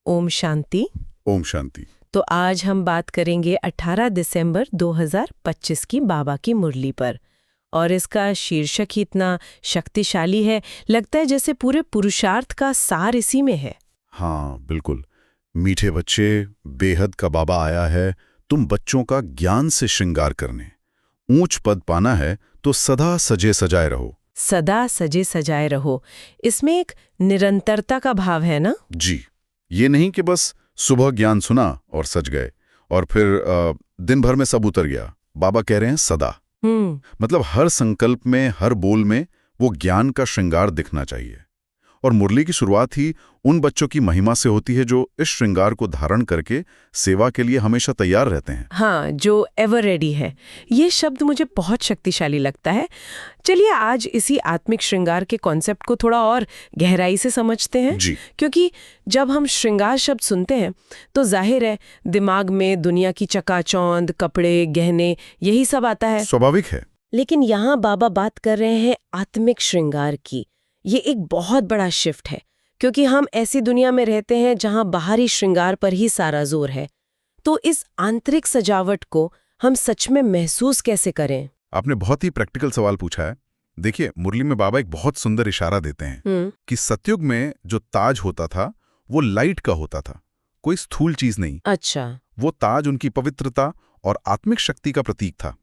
ओम शांति। ओम शांति। तो आज हम बात करेंगे 18 दिसंबर 2025 की बाबा की मुरली पर। और इसका शीर्षक ही इतना शक्तिशाली है, लगता है जैसे पूरे पुरुषार्थ का सार इसी में है। हाँ बिल्कुल। मीठे बच्चे, बेहद का बाबा आया है, तुम बच्चों का ज्ञान से श्रृंगार करने। ऊंच पद पाना है तो सदा सजे सजाए रहो। सदा सजे सजाए रहो, इसमें एक निरंतरता का भाव है ना? जी, ये नहीं कि बस सुबह ज्ञान सुना और सज गए और फिर दिन भर में सब उतर गया। बाबा कह रहे हैं सदा। मतलब हर संकल्प में, हर बोल में वो ज्ञान का श्रृंगार दिखना चाहिए। और मुरली की शुरुआत ही उन बच्चों की महिमा से होती है जो इस श्रृंगार को धारण करके सेवा के लिए हमेशा तैयार रहते हैं। हाँ, जो एवर रेडी है। ये शब्द मुझे बहुत शक्तिशाली लगता है। चलिए आज इसी आत्मिक श्रृंगार के कॉन्सेप्ट को थोड़ा और गहराई से समझते हैं। जी। क्योंकि जब हम श्रृंगार शब्द सुनते हैं तो जाहिर है दिमाग में दुनिया की चकाचौंध, कपड़े, गहने, यही सब आता है। स्वाभाविक है। लेकिन यहाँ बाबा बात कर रहे हैं आत्मिक श्रृंगार की। ये एक बहुत बड़ा शिफ्ट है, क्योंकि हम ऐसी दुनिया में रहते हैं जहाँ बाहरी श्रृंगार पर ही सारा जोर है। तो इस आंतरिक सजावट को हम सच में महसूस कैसे करें? आपने बहुत ही प्रैक्टिकल सवाल पूछा है। देखिए, मुरली में बाबा एक बहुत सुंदर इशारा देते हैं कि सतयुग में जो ताज होता था वो लाइट का होता था, कोई स्थूल चीज नहीं। अच्छा। वो ताज उनकी पवित्रता और आत्मिक शक्ति का प्रतीक था,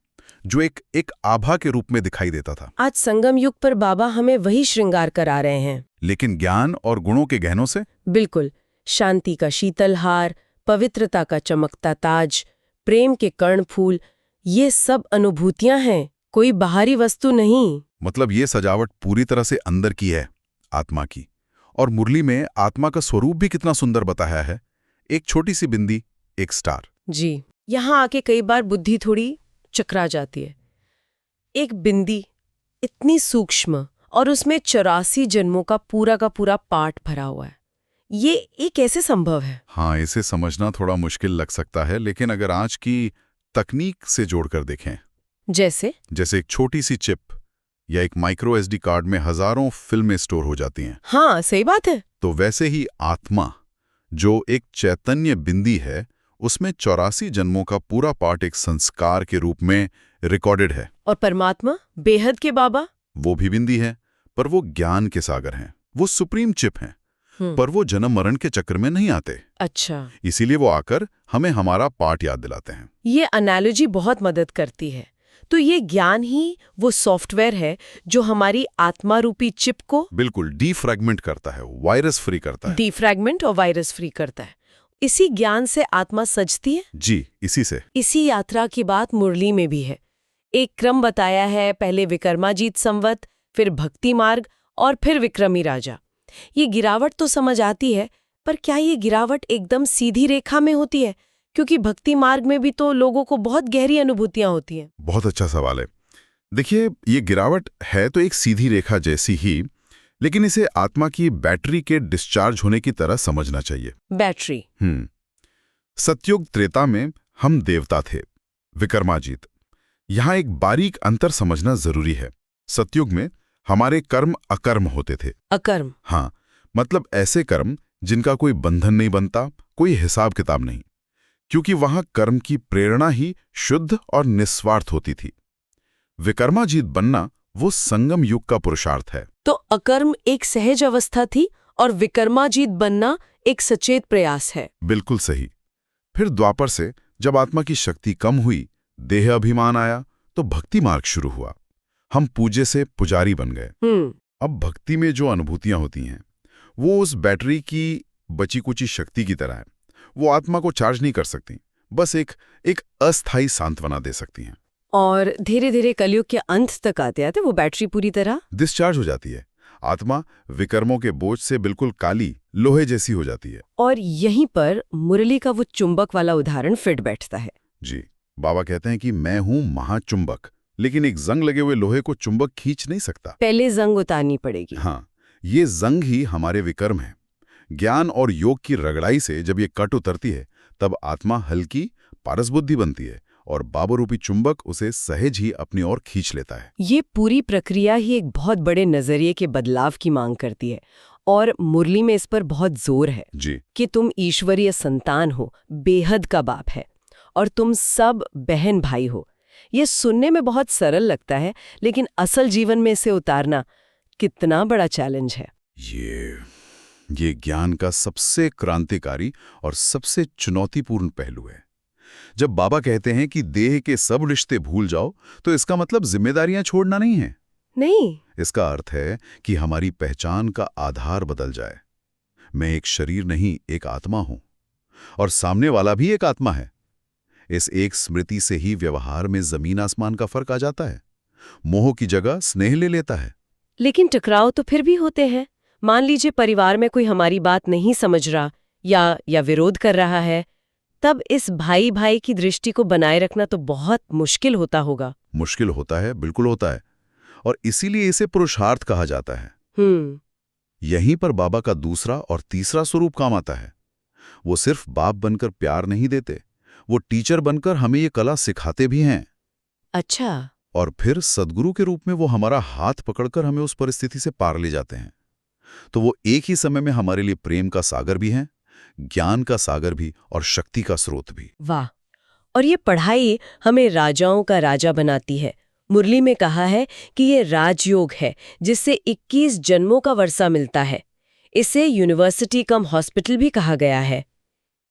जो एक आभा के रूप में दिखाई देता था। आज संगम युग पर बाबा हमें वही श्रृंगार करा रहे हैं, लेकिन ज्ञान और गुणों के गहनों से। बिल्कुल। शांति का शीतल हार, पवित्रता का चमकता ताज, प्रेम के कर्णफूल, ये सब अनुभूतियां हैं, कोई बाहरी वस्तु नहीं। मतलब ये सजावट पूरी तरह से अंदर की है, आत्मा की। और मुरली में आत्मा का स्वरूप भी कितना सुंदर बताया है। एक छोटी सी बिंदी, एक स्टार। जी, यहाँ आके कई बार बुद्धि थोड़ी चकरा जाती है। एक बिंदी इतनी सूक्ष्म और उसमें 84 जन्मों का पूरा पाठ भरा हुआ है, ये कैसे संभव है? हाँ, इसे समझना थोड़ा मुश्किल लग सकता है, लेकिन अगर आज की तकनीक से जोड़कर देखें, जैसे एक छोटी सी चिप या एक माइक्रो SD कार्ड में हजारों फिल्में स्टोर हो जाती हैं। हाँ, सही बात है। तो वैसे ही आत्मा, जो एक चैतन्य बिंदी है, उसमें 84 जन्मों का पूरा पाठ एक संस्कार के रूप में रिकॉर्डेड है। और परमात्मा, बेहद के बाबा, वो भी बिंदी है, पर वो ज्ञान के सागर हैं। वो सुप्रीम चिप हैं, पर वो जन्म मरण के चक्र में नहीं आते। अच्छा। इसीलिए वो आकर हमें हमारा पाठ याद दिलाते हैं। ये एनालॉजी बहुत मदद करती है। तो ये ज्ञान ही वो सॉफ्टवेयर है जो हमारी आत्मा रूपी चिप को बिल्कुल डीफ्रैगमेंट करता है, वायरस फ्री करता है। डीफ्रैगमेंट और वायरस फ्री करता है। इसी ज्ञान से आत्मा सजती है। जी, इसी से। इसी यात्रा की बात मुरली में भी है। एक क्रम बताया है, पहले विक्रमाजीत संवत, फिर भक्ति मार्ग और फिर विक्रमी राजा। ये गिरावट तो समझ आती है, पर क्या ये गिरावट एकदम सीधी रेखा में होती है? क्योंकि भक्ति मार्ग में भी तो लोगों को बहुत गहरी अनुभूतियां होती हैं। बहुत अच्छा सवाल है। देखिए, ये गिरावट है तो एक सीधी रेखा जैसी ही, लेकिन इसे आत्मा की बैटरी के डिस्चार्ज होने की तरह समझना चाहिए। बैटरी। सतयुग त्रेता में हम देवता थे, विक्रमाजीत। यहाँ एक बारीक अंतर समझना जरूरी है। सतयुग में हमारे कर्म अकर्म होते थे। अकर्म? हाँ, मतलब ऐसे कर्म जिनका कोई बंधन नहीं बनता, कोई हिसाब किताब नहीं, क्योंकि वहां कर्म की प्रेरणा ही शुद्ध और निस्वार्थ होती थी। विक्रमाजीत बनना वो संगम युग का पुरुषार्थ है। तो अकर्म एक सहज अवस्था थी और विक्रमाजीत बनना एक सचेत प्रयास है। बिल्कुल सही। फिर द्वापर से जब आत्मा की शक्ति कम हुई, देह अभिमान आया, तो भक्ति मार्ग शुरू हुआ। हम पूज्य से पुजारी बन गए। अब भक्ति में जो अनुभूतियां होती हैं वो उस बैटरी की बची कुची शक्ति की तरह है। वो आत्मा को चार्ज नहीं कर सकती, बस एक अस्थायी सांत्वना दे सकती हैं। और धीरे धीरे कलयुग के अंत तक आते आते वो बैटरी पूरी तरह डिस्चार्ज हो जाती है। आत्मा विकर्मों के बोझ से बिल्कुल काली लोहे जैसी हो जाती है। और यहीं पर मुरली का वो चुंबक वाला उदाहरण फिट बैठता है। जी, बाबा कहते हैं कि मैं हूं महाचुंबक, लेकिन एक जंग लगे हुए लोहे को चुंबक खींच नहीं सकता। पहले जंग उतारनी पड़ेगी। हाँ, ये जंग ही हमारे विकर्म है। ज्ञान और योग की रगड़ाई से जब ये कट उतरती है, तब आत्मा हल्की पारस बुद्धि बनती है और बाबा रूपी चुंबक उसे सहज ही अपनी ओर खींच लेता है। ये पूरी प्रक्रिया ही एक बहुत बड़े नजरिए के बदलाव की मांग करती है। और मुरली में इस पर बहुत जोर है जी। कि तुम ईश्वरीय संतान हो, बेहद का बाप है, और तुम सब बहन भाई हो। ये सुनने में बहुत सरल लगता है, लेकिन असल जीवन में इसे उतारना कितना बड़ा चैलेंज है। ये ज्ञान का सबसे क्रांतिकारी और सबसे चुनौतीपूर्ण पहलू है। जब बाबा कहते हैं कि देह के सब रिश्ते भूल जाओ, तो इसका मतलब जिम्मेदारियां छोड़ना नहीं है। नहीं, इसका अर्थ है कि हमारी पहचान का आधार बदल जाए। मैं एक शरीर नहीं, एक आत्मा हूं, और सामने वाला भी एक आत्मा है। इस एक स्मृति से ही व्यवहार में जमीन आसमान का फर्क आ जाता है। मोह की जगह स्नेह ले लेता है। लेकिन टकराव तो फिर भी होते हैं। मान लीजिए परिवार में कोई हमारी बात नहीं समझ रहा या विरोध कर रहा है, तब इस भाई भाई की दृष्टि को बनाए रखना तो बहुत मुश्किल होता होगा। मुश्किल होता है, बिल्कुल होता है, और इसीलिए इसे पुरुषार्थ कहा जाता है। यहीं पर बाबा का दूसरा और तीसरा स्वरूप काम आता है। वो सिर्फ बाप बनकर प्यार नहीं देते, वो टीचर बनकर हमें ये कला सिखाते भी हैं। अच्छा। और फिर सद्गुरु के रूप में वो हमारा हाथ पकड़कर हमें उस परिस्थिति से पार ले जाते हैं। तो वो एक ही समय में हमारे लिए प्रेम का सागर भी हैं, ज्ञान का सागर भी, और शक्ति का स्रोत भी। वाह। और ये पढ़ाई हमें राजाओं का राजा बनाती है। मुरली में कहा है कि ये राजयोग है जिससे 21 जन्मों का वर्षा मिलता है। इसे यूनिवर्सिटी कम हॉस्पिटल भी कहा गया है।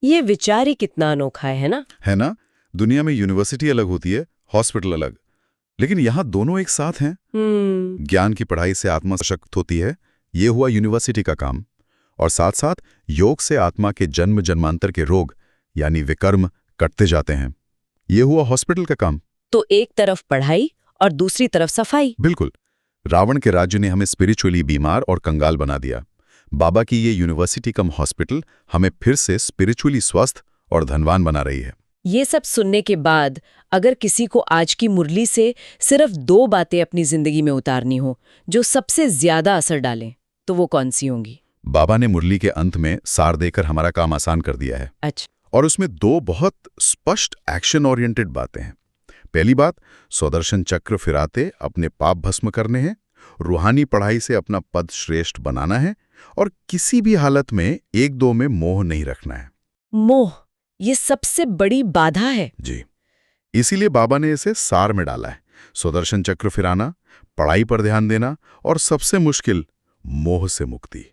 ये विचार ही कितना अनोखा है ना? है ना? दुनिया में यूनिवर्सिटी अलग होती है, हॉस्पिटल अलग, लेकिन यहाँ दोनों एक साथ हैं। ज्ञान की पढ़ाई से आत्मा सशक्त होती है, ये हुआ यूनिवर्सिटी का काम, और साथ साथ योग से आत्मा के जन्म जन्मांतर के रोग यानी विकर्म कटते जाते हैं, ये हुआ हॉस्पिटल का काम। तो एक तरफ पढ़ाई और दूसरी तरफ सफाई। बिल्कुल। रावण के राज्य ने हमें स्पिरिचुअली बीमार और कंगाल बना दिया। बाबा की ये यूनिवर्सिटी कम हॉस्पिटल हमें फिर से स्पिरिचुअली स्वस्थ और धनवान बना रही है। ये सब सुनने के बाद अगर किसी को आज की मुरली से सिर्फ 2 बातें अपनी जिंदगी में उतारनी हो जो सबसे ज्यादा असर डालें, तो वो कौन सी होंगी? बाबा ने मुरली के अंत में सार देकर हमारा काम आसान कर दिया है। अच्छा। और उसमें 2 बहुत स्पष्ट एक्शन ओरिएंटेड बातें हैं। पहली बात, सुदर्शन चक्र फिराते अपने पाप भस्म करने हैं, रूहानी पढ़ाई से अपना पद श्रेष्ठ बनाना है, और किसी भी हालत में 1-2 में मोह नहीं रखना है। मोह, ये सबसे बड़ी बाधा है। जी, इसीलिए बाबा ने इसे सार में डाला है। सुदर्शन चक्र फिराना, पढ़ाई पर ध्यान देना, और सबसे मुश्किल, मोह से मुक्ति।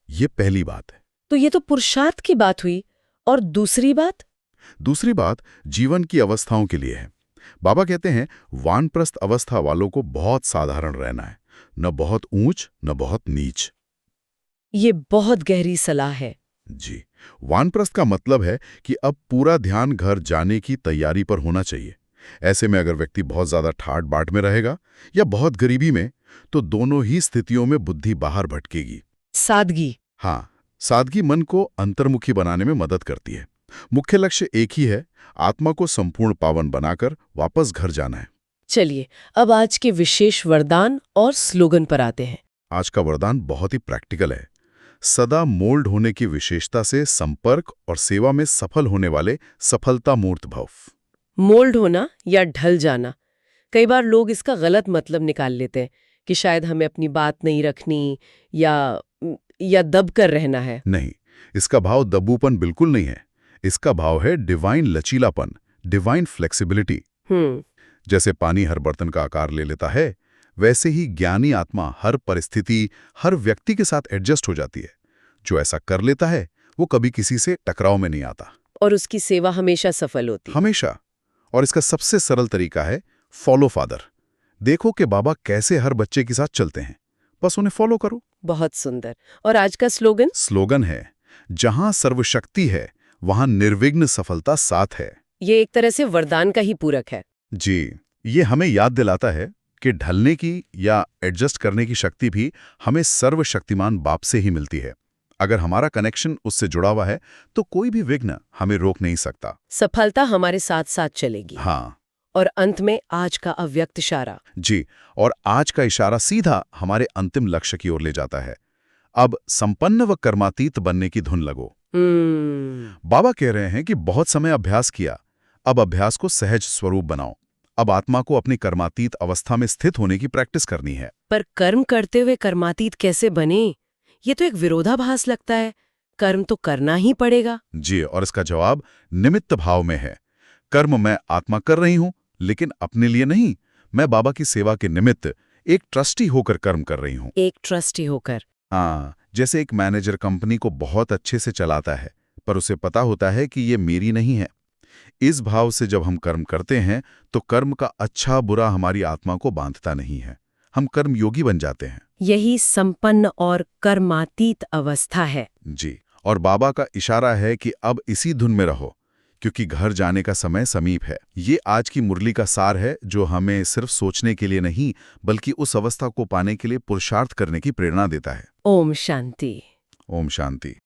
ये पहली बात है। तो ये तो पुरुषार्थ की बात हुई, और दूसरी बात? दूसरी बात जीवन की अवस्थाओं के लिए है। बाबा कहते हैं वानप्रस्थ अवस्था वालों को बहुत साधारण रहना है, न बहुत ऊंच न बहुत नीच। ये बहुत गहरी सलाह है। जी, वानप्रस्थ का मतलब है कि अब पूरा ध्यान घर जाने की तैयारी पर होना चाहिए। ऐसे में अगर व्यक्ति बहुत ज्यादा ठाट बाट में रहेगा या बहुत गरीबी में, तो दोनों ही स्थितियों में बुद्धि बाहर भटकेगी। सादगी। हाँ, सादगी मन को अंतर्मुखी बनाने में मदद करती है। मुख्य लक्ष्य एक ही है, आत्मा को संपूर्ण पावन बनाकर वापस घर जाना है। चलिए, अब आज के विशेष वरदान और स्लोगन पर आते हैं। आज का वरदान बहुत ही प्रैक्टिकल है। सदा मोल्ड होने की विशेषता से संपर्क और सेवा में सफल होने वाले सफलता मूर्त भव। मोल्ड होना या ढल जाना, कई बार लोग इसका गलत मतलब निकाल लेते हैं कि शायद हमें अपनी बात नहीं रखनी या दब कर रहना है। नहीं, इसका भाव दबूपन बिल्कुल नहीं है। इसका भाव है डिवाइन लचीलापन, डिवाइन फ्लेक्सिबिलिटी। जैसे पानी हर बर्तन का आकार ले लेता है, वैसे ही ज्ञानी आत्मा हर परिस्थिति, हर व्यक्ति के साथ एडजस्ट हो जाती है। जो ऐसा कर लेता है वो कभी किसी से टकराव में नहीं आता, और उसकी सेवा हमेशा सफल होती। हमेशा। और इसका सबसे सरल तरीका है फॉलो फादर। देखो कि बाबा कैसे हर बच्चे के साथ चलते हैं, बस उन्हें फॉलो करो। बहुत सुंदर। और आज का स्लोगन है जहां सर्वशक्ति है वहां निर्विघ्न सफलता साथ है। ये एक तरह से वरदान का ही पूरक है। जी, ये हमें याद दिलाता है कि ढलने की या एडजस्ट करने की शक्ति भी हमें सर्वशक्तिमान बाप से ही मिलती है। अगर हमारा कनेक्शन उससे जुड़ा हुआ है तो कोई भी विघ्न हमें रोक नहीं सकता। सफलता हमारे साथ साथ चलेगी। हाँ। और अंत में आज का अव्यक्त इशारा। जी, और आज का इशारा सीधा हमारे अंतिम लक्ष्य की ओर ले जाता है। अब संपन्न व कर्मातीत बनने की धुन लगो। बाबा कह रहे हैं कि बहुत समय अभ्यास किया, अब अभ्यास को सहज स्वरूप बनाओ। अब आत्मा को अपनी कर्मातीत अवस्था में स्थित होने की प्रैक्टिस करनी है। पर कर्म करते हुए कर्मातीत कैसे बने, ये तो एक विरोधाभास लगता है। कर्म तो करना ही पड़ेगा। जी, और इसका जवाब निमित्त भाव में है। कर्म मैं आत्मा कर रही हूं, लेकिन अपने लिए नहीं। मैं बाबा की सेवा के निमित्त एक ट्रस्टी होकर कर्म कर रही हूं। एक ट्रस्टी होकर। हाँ, जैसे एक मैनेजर कंपनी को बहुत अच्छे से चलाता है, पर उसे पता होता है कि ये मेरी नहीं है। इस भाव से जब हम कर्म करते हैं तो कर्म का अच्छा बुरा हमारी आत्मा को बांधता नहीं है। हम कर्म योगी बन जाते हैं। यही संपन्न और कर्मातीत अवस्था है। जी, और बाबा का इशारा है कि अब इसी धुन में रहो, क्योंकि घर जाने का समय समीप है। ये आज की मुरली का सार है, जो हमें सिर्फ सोचने के लिए नहीं, बल्कि उस अवस्था को पाने के लिए पुरुषार्थ करने की प्रेरणा देता है। ओम शांति। ओम शांति।